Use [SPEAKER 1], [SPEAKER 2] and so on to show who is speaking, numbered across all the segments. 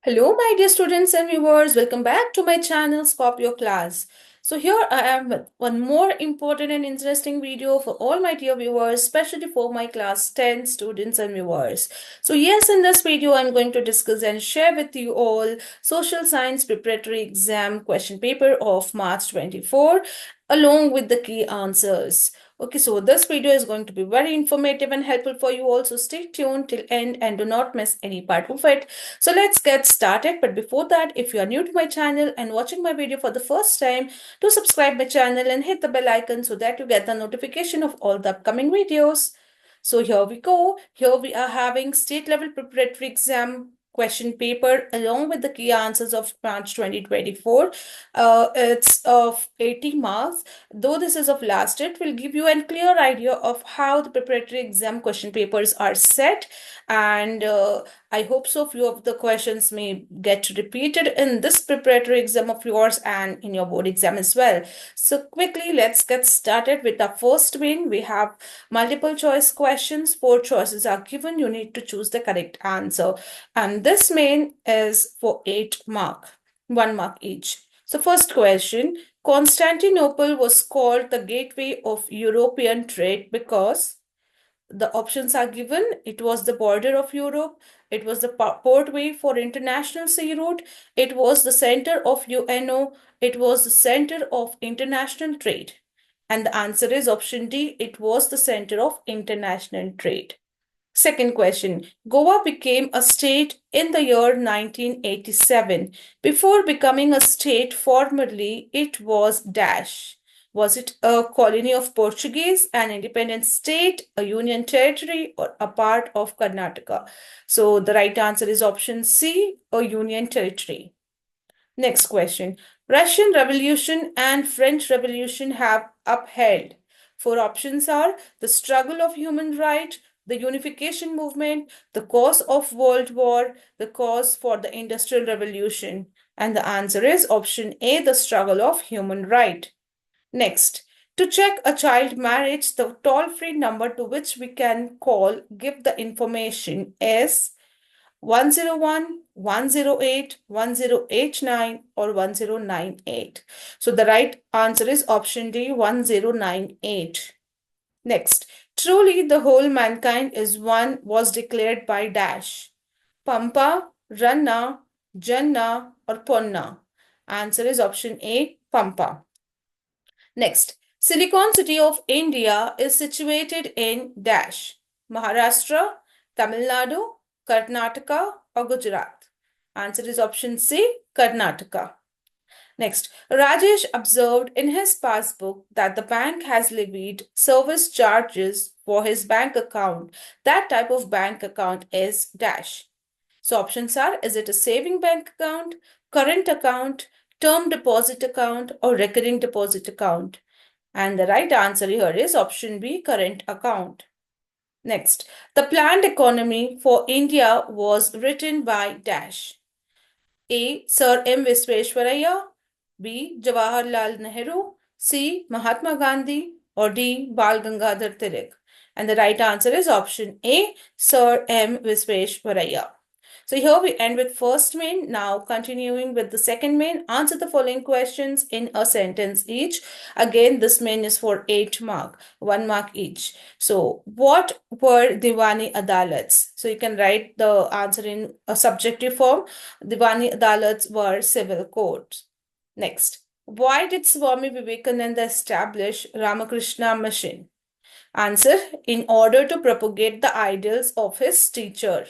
[SPEAKER 1] Hello, my dear students and viewers. Welcome back to my channel, Scorpio class. So here I am with one more important and interesting video for all my dear viewers, especially for my class 10 students and viewers. So yes, in this video, I'm going to discuss and share with you all social science preparatory exam question paper of March 24, along with the key answers. Okay, so this video is going to be very informative and helpful for you all. So stay tuned till end and do not miss any part of it. So let's get started. But before that, if you are new to my channel and watching my video for the first time, do subscribe my channel and hit the bell icon so that you get the notification of all the upcoming videos. So here we go. Here we are having state level preparatory exam question paper along with the key answers of March 2024. It's of 80 marks. Though this is of last, it will give you a clear idea of how the preparatory exam question papers are set, and I hope so few of the questions may get repeated in this preparatory exam of yours and in your board exam as well. So quickly, let's get started with the first main. We have multiple choice questions. 4 choices are given. You need to choose the correct answer. And this main is for 8 mark, 1 mark each. So first question, Constantinople was called the gateway of European trade because the options are given. It was the border of Europe. It was the portway for international sea route. It was the center of UNO. It was the center of international trade. And the answer is option D. It was the center of international trade. Second question. Goa became a state in the year 1987. Before becoming a state formally, it was dash. Was it a colony of Portuguese, an independent state, a union territory, or a part of Karnataka? So the right answer is option C, a union territory. Next question. Russian Revolution and French Revolution have upheld. Four options are the struggle of human right, the unification movement, the cause of World War, the cause for the Industrial Revolution. And the answer is option A, the struggle of human right. Next, to check a child marriage, the toll-free number to which we can call, give the information is 101, 108, 1089, or 1098. So the right answer is option D, 1098. Next, truly the whole mankind is one was declared by dash. Pampa, Ranna, Janna, or Ponna. Answer is option A, Pampa. Next, Silicon City of India is situated in dash. Maharashtra, Tamil Nadu, Karnataka, or Gujarat. Answer is option C, Karnataka. Next, Rajesh observed in his passbook that the bank has levied service charges for his bank account. That type of bank account is dash. So options are, is it a saving bank account, current account, term deposit account, or recurring deposit account? And the right answer here is option B, current account. Next, the planned economy for India was written by dash. A. Sir M. Visvesvaraya, B. Jawaharlal Nehru, C. Mahatma Gandhi, or D. Bal Gangadhar Tilak. And the right answer is option A, Sir M. Visvesvaraya. So here we end with first main. Now continuing with the second main, answer the following questions in a sentence each. Again, this main is for 8 mark, 1 mark each. So what were Diwani Adalats? So you can write the answer in a subjective form. Diwani Adalats were civil courts. Next, why did Swami Vivekananda establish Ramakrishna Mission? Answer, in order to propagate the ideals of his teacher.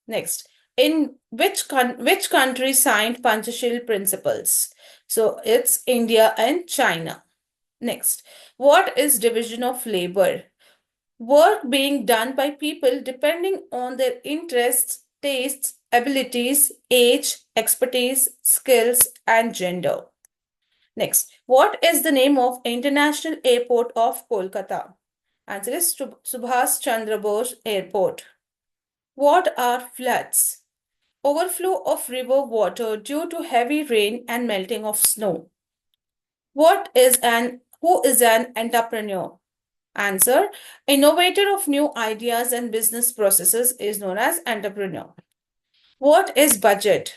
[SPEAKER 1] Next, in which country signed Panchashil principles? So it's India and China. Next, what is division of labor? Work being done by people depending on their interests, tastes, abilities, age, expertise, skills, and gender. Next, what is the name of International Airport of Kolkata? Answer is Subhas Chandra Bose Airport. What are floods? Overflow of river water due to heavy rain and melting of snow. Who is an entrepreneur? Answer, innovator of new ideas and business processes is known as entrepreneur. What is budget?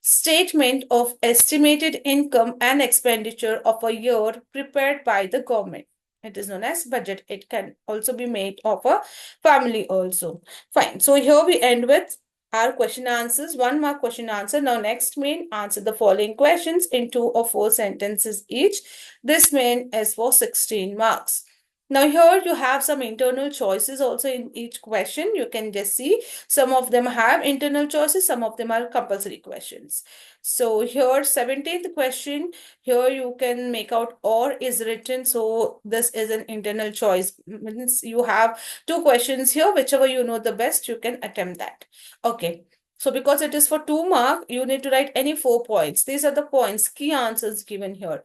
[SPEAKER 1] Statement of estimated income and expenditure of a year prepared by the government. It is known as budget. It can also be made of a family also. Fine. So here we end with our question answers. 1 mark question answer. Now next main, answer the following questions in 2 or 4 sentences each. This main is for 16 marks. Now here you have some internal choices also in each question. You can just see some of them have internal choices, some of them are compulsory questions. So here 17th question, here you can make out or is written. So this is an internal choice. Means you have 2 questions here, whichever you know the best, you can attempt that. Okay. So because it is for 2 mark, you need to write any 4 points. These are the points, key answers given here.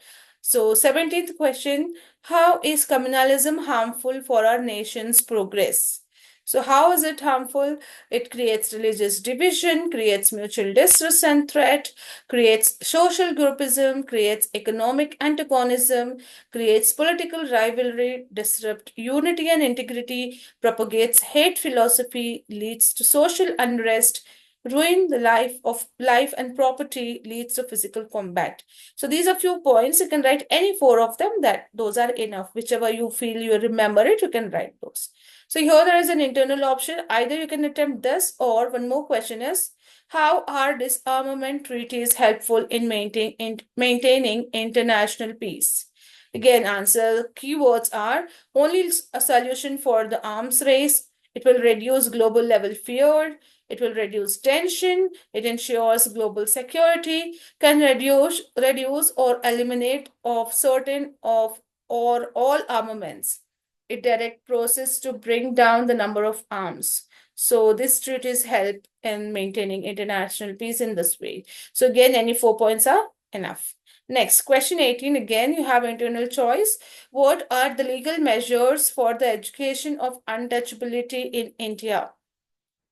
[SPEAKER 1] So 17th question, how is communalism harmful for our nation's progress? So how is it harmful? It creates religious division, creates mutual distrust and threat, creates social groupism, creates economic antagonism, creates political rivalry, disrupt unity and integrity, propagates hate philosophy, leads to social unrest, ruin the life and property, leads to physical combat. So these are few points. You can write any 4 of them. That those are enough. Whichever you feel you remember it, you can write those. So here there is an internal option. Either you can attempt this, or one more question is, how are disarmament treaties helpful in maintaining international peace? Again, answer keywords are only a solution for the arms race. It will reduce global level fear. It will reduce tension. It ensures global security. Can reduce or eliminate of certain of or all armaments. It direct process to bring down the number of arms. So this treaties help in maintaining international peace in this way. So again, any 4 points are enough. Next, question 18. Again, you have internal choice. What are the legal measures for the education of untouchability in India?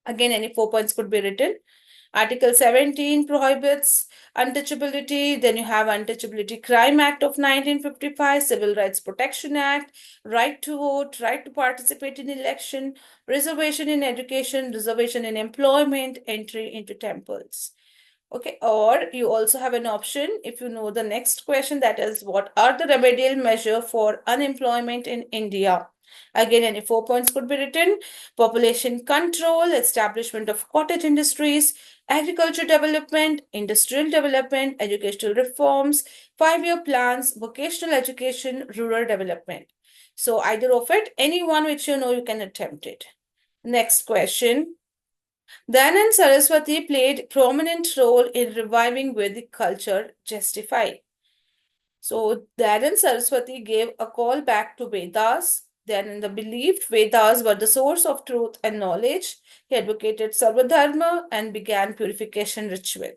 [SPEAKER 1] Again, any 4 points could be written. Article 17 prohibits untouchability. Then you have Untouchability Crime Act of 1955, Civil Rights Protection Act, right to vote, right to participate in election, reservation in education, reservation in employment, entry into temples. Okay, or you also have an option if you know the next question, that is, what are the remedial measure for unemployment in India? Again, any 4 points could be written. Population control, establishment of cottage industries, agriculture development, industrial development, educational reforms, 5-year plans, vocational education, rural development. So either of it, any one which you know, you can attempt it. Next question. Dayanand Saraswati played prominent role in reviving Vedic culture. Justify. So Dayanand Saraswati gave a call back to Vedas. Dayananda believed Vedas were the source of truth and knowledge. He advocated Sarvadharma and began purification ritual.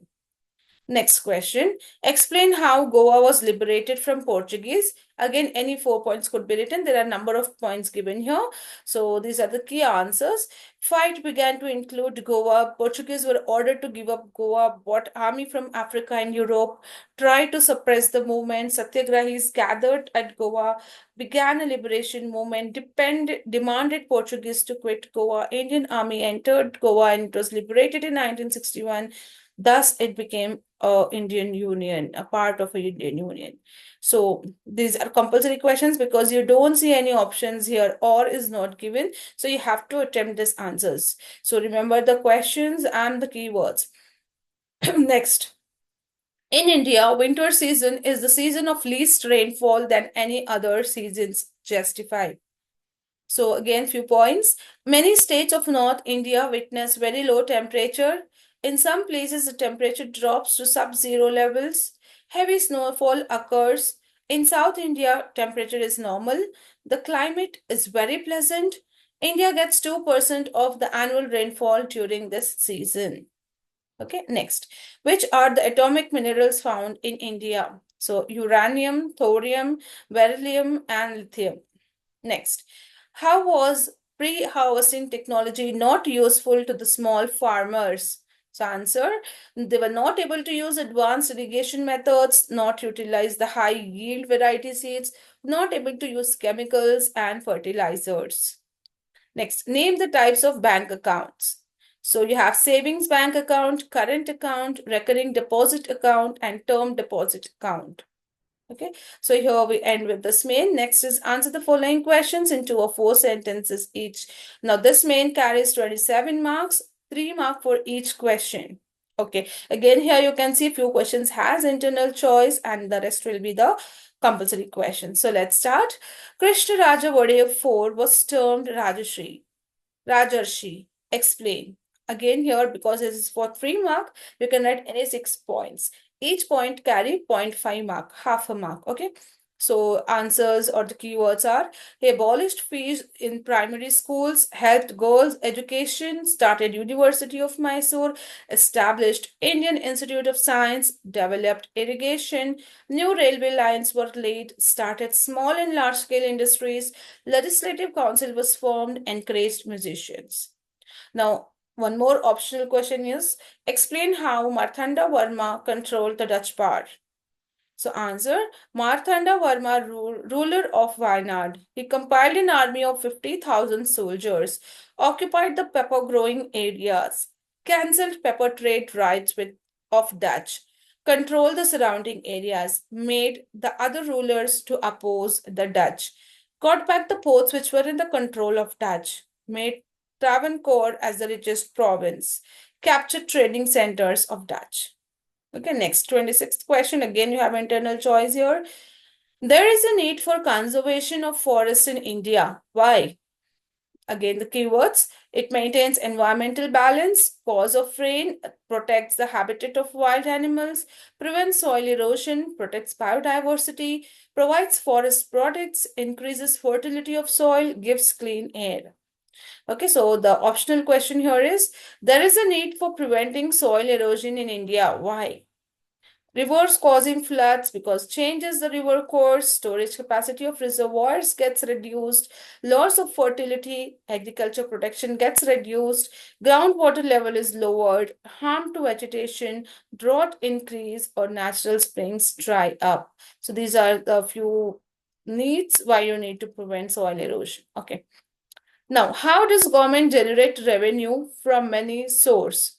[SPEAKER 1] Next question. Explain how Goa was liberated from Portuguese. Again, any 4 points could be written. There are a number of points given here. So these are the key answers. Fight began to include Goa. Portuguese were ordered to give up Goa, bought army from Africa and Europe, tried to suppress the movement. Satyagrahis gathered at Goa, began a liberation movement, demanded Portuguese to quit Goa. Indian army entered Goa and it was liberated in 1961. Thus, it became a Indian Union, a part of a Indian Union. So these are compulsory questions because you don't see any options here, or is not given. So you have to attempt these answers. So remember the questions and the keywords. Next. In India, winter season is the season of least rainfall than any other seasons. Justify. So again, few points. Many states of North India witness very low temperature. In some places, the temperature drops to sub-zero levels. Heavy snowfall occurs. In South India, temperature is normal. The climate is very pleasant. India gets 2% of the annual rainfall during this season. Okay, next. Which are the atomic minerals found in India? So uranium, thorium, beryllium, and lithium. Next. How was pre-harvesting technology not useful to the small farmers? So answer, they were not able to use advanced irrigation methods, not utilize the high yield variety seeds, not able to use chemicals and fertilizers. Next, name the types of bank accounts. So you have savings bank account, current account, recurring deposit account, and term deposit account. Okay, so here we end with this main. Next is answer the following questions in 2 or 4 sentences each. Now this main carries 27 marks, 3 marks for each question. Okay, again here you can see few questions has internal choice and the rest will be the compulsory questions. So let's start. Krishna Raja Vade 4 was termed Rajashri. Rajarshi. Explain. Again here, because this is for 3 mark, you can write any 6 points. Each point carry zero point 0.5 mark, half a mark. Okay. So answers or the keywords are: he abolished fees in primary schools, helped girls' education, started University of Mysore, established Indian Institute of Science, developed irrigation, new railway lines were laid, started small and large-scale industries, legislative council was formed, encouraged musicians. Now, one more optional question is: explain how Marthanda Varma controlled the Dutch power. So answer: Marthanda Varma, ruler of Wayanad. He compiled an army of 50,000 soldiers, occupied the pepper growing areas, cancelled pepper trade rights of Dutch, controlled the surrounding areas, made the other rulers to oppose the Dutch, got back the ports which were in the control of Dutch, made Travancore as the richest province, captured trading centers of Dutch. Okay, next 26th question. Again, you have internal choice here. There is a need for conservation of forests in India. Why? Again, the keywords: it maintains environmental balance, cause of rain, protects the habitat of wild animals, prevents soil erosion, protects biodiversity, provides forest products, increases fertility of soil, gives clean air. Okay, so the optional question here is: there is a need for preventing soil erosion in India. Why? Rivers causing floods because changes the river course, storage capacity of reservoirs gets reduced, loss of fertility, agriculture protection gets reduced, groundwater level is lowered, harm to vegetation, drought increase, or natural springs dry up. So these are the few needs why you need to prevent soil erosion. Okay. Now, how does government generate revenue from many sources?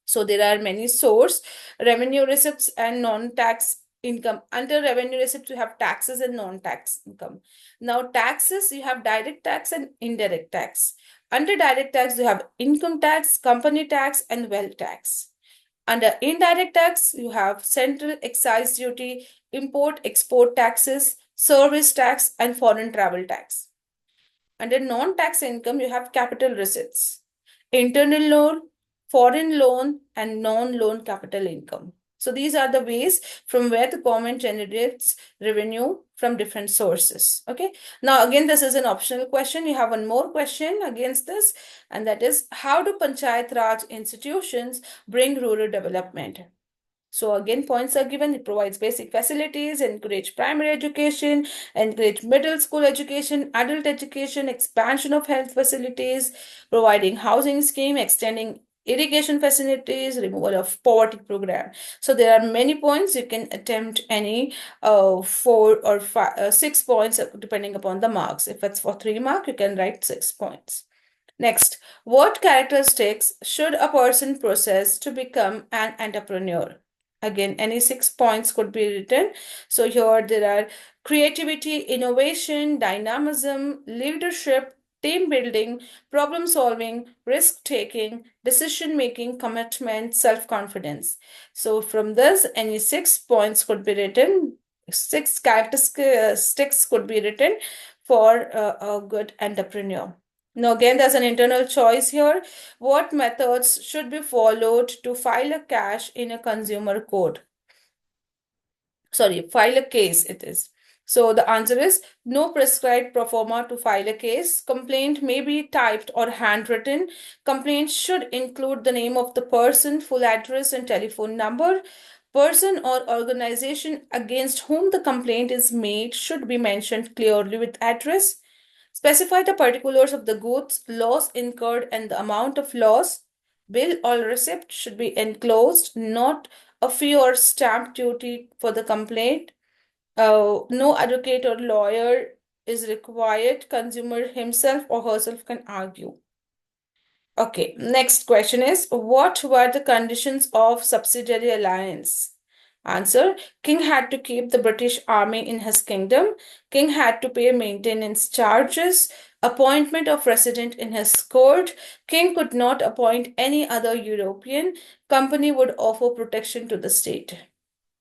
[SPEAKER 1] So there are many source: revenue receipts and non-tax income. Under revenue receipts, you have taxes and non-tax income. Now taxes, you have direct tax and indirect tax. Under direct tax, you have income tax, company tax, and wealth tax. Under indirect tax, you have central excise duty, import-export taxes, service tax, and foreign travel tax. Under non-tax income, you have capital receipts, internal loan, foreign loan, and non-loan capital income. So these are the ways from where the government generates revenue from different sources. Okay. Now, again, this is an optional question. You have one more question against this, and that is: how do Panchayat Raj institutions bring rural development? So again, points are given. It provides basic facilities, encourage primary education, encourage middle school education, adult education, expansion of health facilities, providing housing scheme, extending irrigation facilities, removal of poverty program. So there are many points. You can attempt any 6 points depending upon the marks. If it's for 3 mark, you can write 6 points. Next, what characteristics should a person possess to become an entrepreneur? Again, any 6 points could be written. So here there are creativity, innovation, dynamism, leadership, team building, problem solving, risk taking, decision making, commitment, self-confidence. So from this, any 6 points could be written. 6 characteristics could be written for a good entrepreneur. Now, again, there's an internal choice here. What methods should be followed to file a cash in a consumer court? Sorry, file a case it is. So the answer is no prescribed pro forma to file a case. Complaint may be typed or handwritten. Complaint should include the name of the person, full address and telephone number. Person or organization against whom the complaint is made should be mentioned clearly with address. Specify the particulars of the goods, loss incurred, and the amount of loss. Bill or receipt should be enclosed, not a fee or stamp duty for the complaint. No advocate or lawyer is required. Consumer himself or herself can argue. Okay, next question is what were the conditions of subsidiary alliance? Answer: King had to keep the British army in his kingdom. King had to pay maintenance charges, appointment of resident in his court. King could not appoint any other European. Company would offer protection to the state.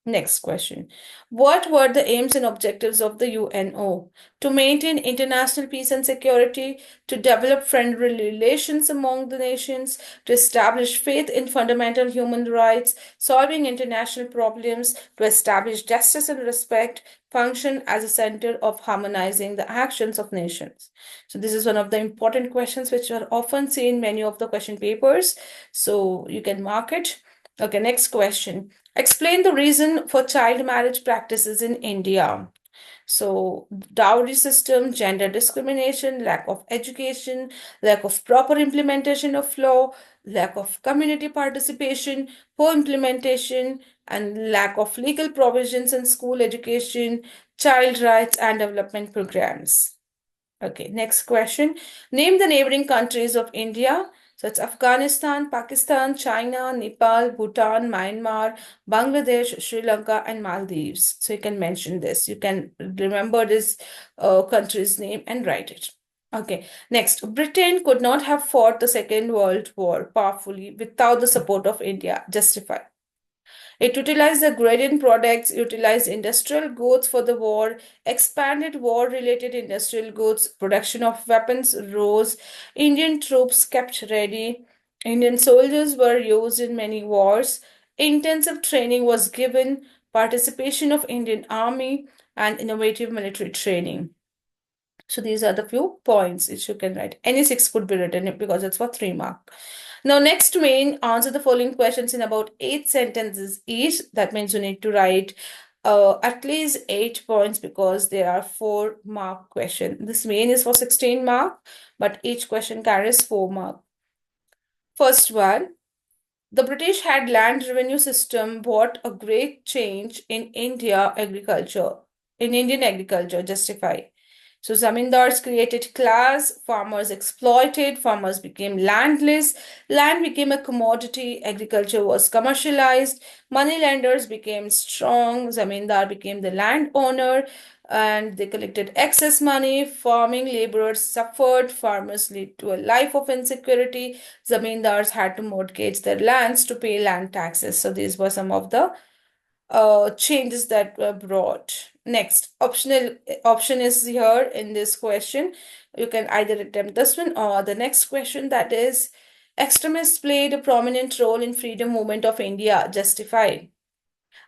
[SPEAKER 1] Next question. What were the aims and objectives of the UNO? To maintain international peace and security, to develop friendly relations among the nations, to establish faith in fundamental human rights, solving international problems, to establish justice and respect, function as a center of harmonizing the actions of nations. So this is one of the important questions which are often seen in many of the question papers. So you can mark it. Okay, next question. Explain the reason for child marriage practices in India. So, dowry system, gender discrimination, lack of education, lack of proper implementation of law, lack of community participation, poor implementation, and lack of legal provisions in school education, child rights, and development programs. Okay, next question. Name the neighboring countries of India. So it's Afghanistan, Pakistan, China, Nepal, Bhutan, Myanmar, Bangladesh, Sri Lanka, and Maldives. So you can mention this. You can remember this country's name and write it. Okay, next. Britain could not have fought the Second World War powerfully without the support of India. Justify. It utilized agrarian products, utilized industrial goods for the war, expanded war related industrial goods, production of weapons rose, Indian troops kept ready, Indian soldiers were used in many wars, intensive training was given, participation of Indian army, and innovative military training. So these are the few points which you can write. Any six could be written because it's for 3 mark. Now, next main, answer the following questions in about 8 sentences each. That means you need to write at least 8 points because there are 4 mark question. This main is for 16 mark, but each question carries 4 mark. First one, the British had land revenue system brought a great change in Indian agriculture. Justify. So zamindars created class, farmers exploited, farmers became landless, land became a commodity, agriculture was commercialized, moneylenders became strong, zamindar became the landowner, and they collected excess money, farming laborers suffered, farmers led to a life of insecurity, zamindars had to mortgage their lands to pay land taxes. So these were some of the changes that were brought. Next, option is here in this question. You can either attempt this one or the next question, that is, extremists played a prominent role in freedom movement of India. Justify.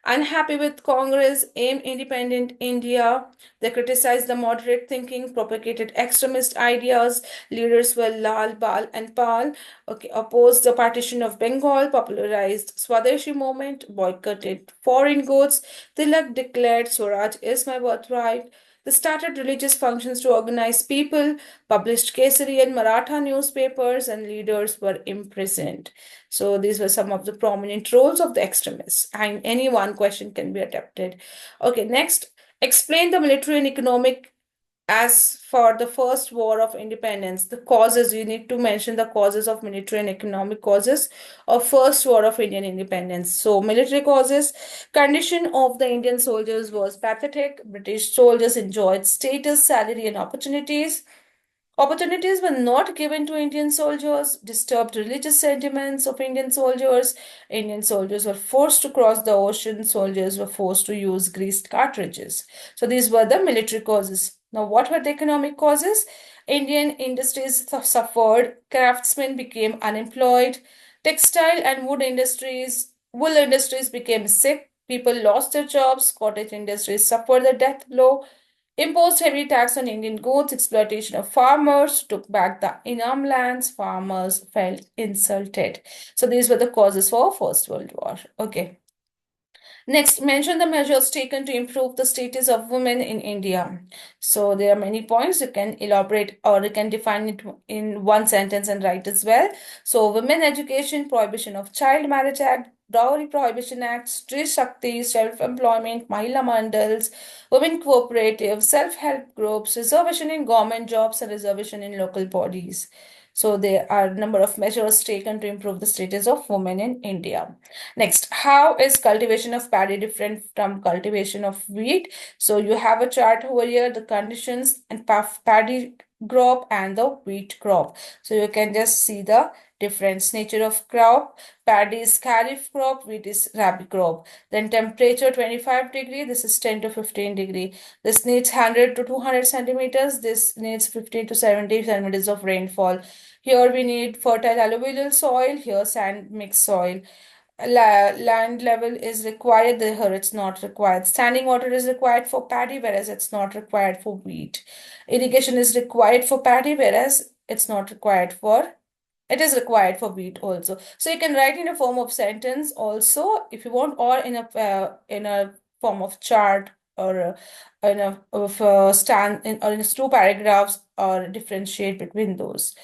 [SPEAKER 1] Unhappy with Congress, aimed independent India. They criticized the moderate thinking, propagated extremist ideas. Leaders were Lal, Bal, and Pal. Okay, opposed the partition of Bengal, popularized Swadeshi movement, boycotted foreign goods. Tilak declared Swaraj is my birthright. They started religious functions to organize people, published Kesari and Maratha newspapers, and leaders were imprisoned. So these were some of the prominent roles of the extremists, and any one question can be attempted. Okay, next, explain the military and economic as for the first war of independence. The causes, you need to mention the causes of military and economic causes of first war of Indian independence. So military causes, condition of the Indian soldiers was pathetic. British soldiers enjoyed status, salary, and opportunities. Opportunities were not given to Indian soldiers, disturbed religious sentiments of Indian soldiers. Indian soldiers were forced to cross the ocean, soldiers were forced to use greased cartridges. So these were the military causes. Now, what were the economic causes? Indian industries suffered, craftsmen became unemployed, textile and wool industries became sick, people lost their jobs, cottage industries suffered the death blow, imposed heavy tax on Indian goods, exploitation of farmers, took back the Inam lands, farmers felt insulted. So these were the causes for First World War. Okay. Next, mention the measures taken to improve the status of women in India. So there are many points. You can elaborate or you can define it in one sentence and write as well. So women education, prohibition of Child Marriage Act, Dowry Prohibition Act, Stree Shakti, self-employment, Mahila Mandals, women cooperatives, self-help groups, reservation in government jobs and reservation in local bodies. So there are a number of measures taken to improve the status of women in India. Next, how is cultivation of paddy different from cultivation of wheat? So you have a chart over here, the conditions and paddy crop and the wheat crop. So you can just see the difference. Nature of crop: paddy is kharif crop, wheat is rabi crop. Then temperature 25 degree, this is 10 to 15 degree. This needs 100 to 200 centimeters. This needs 50 to 70 centimeters of rainfall. Here we need fertile alluvial soil, here sand mixed soil. Land level is required, here it's not required. Standing water is required for paddy, whereas it's not required for wheat. Irrigation is required for paddy, whereas it is required for wheat also. So you can write in a form of sentence also if you want, or in a form of chart, or in a of stand in or in two paragraphs, or differentiate between those.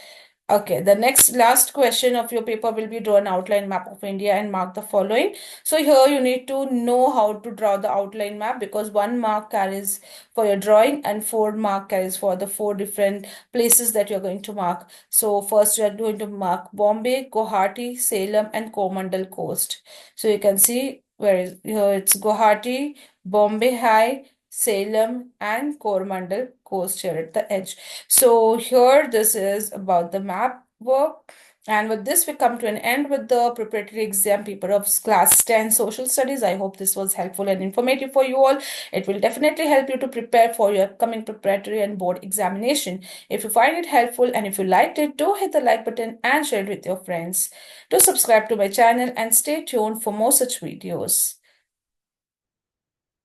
[SPEAKER 1] Okay, the next last question of your paper will be draw an outline map of India and mark the following. So here you need to know how to draw the outline map, because 1 mark carries for your drawing and 4 mark carries for the 4 different places that you're going to mark. So first you are going to mark Bombay, Guwahati, Salem, and Coromandel Coast. So you can see where is here it's Guwahati, Bombay High, Salem, and Coromandel Coast here at the edge. So here this is about the map work. And with this, we come to an end with the preparatory exam paper of class 10 social studies. I hope this was helpful and informative for you all. It will definitely help you to prepare for your upcoming preparatory and board examination. If you find it helpful and if you liked it, do hit the like button and share it with your friends. Do subscribe to my channel and stay tuned for more such videos.